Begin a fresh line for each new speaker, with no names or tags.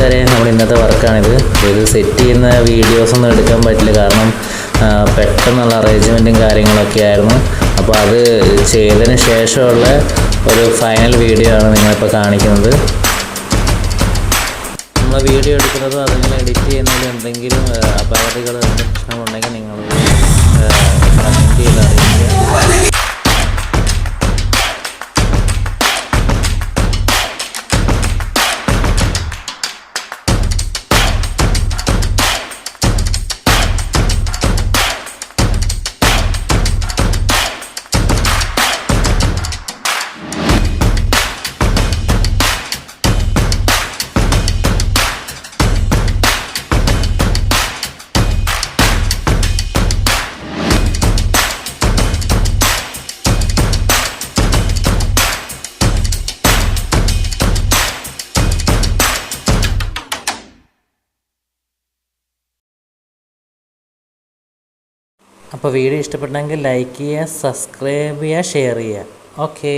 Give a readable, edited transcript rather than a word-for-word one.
കൂട്ടുകാരെ, നമ്മുടെ ഇന്നത്തെ വർക്കാണിത്. ഇത് സെറ്റ് ചെയ്യുന്ന വീഡിയോസൊന്നും എടുക്കാൻ പറ്റില്ല, കാരണം പെട്ടെന്നുള്ള അറേഞ്ച്മെൻറ്റും കാര്യങ്ങളൊക്കെ ആയിരുന്നു. അപ്പോൾ അത് ചെയ്തതിന് ശേഷമുള്ള ഒരു ഫൈനൽ വീഡിയോ ആണ് നിങ്ങളിപ്പോൾ കാണിക്കുന്നത്. നമ്മൾ വീഡിയോ എടുക്കുന്നതും അതിനെ എഡിറ്റ് ചെയ്യുന്നതിലും എന്തെങ്കിലും അപാകതകൾ പ്രശ്നമുണ്ടെങ്കിൽ നിങ്ങൾ കമൻറ്റ് ചെയ്ത് അറിയിക്കുക. അപ്പോൾ വീഡിയോ ഇഷ്ടപ്പെട്ടെങ്കിൽ ലൈക്ക് ചെയ്യുക, സബ്സ്ക്രൈബ് ചെയ്യുക, ഷെയർ ചെയ്യുക. ഓക്കേ.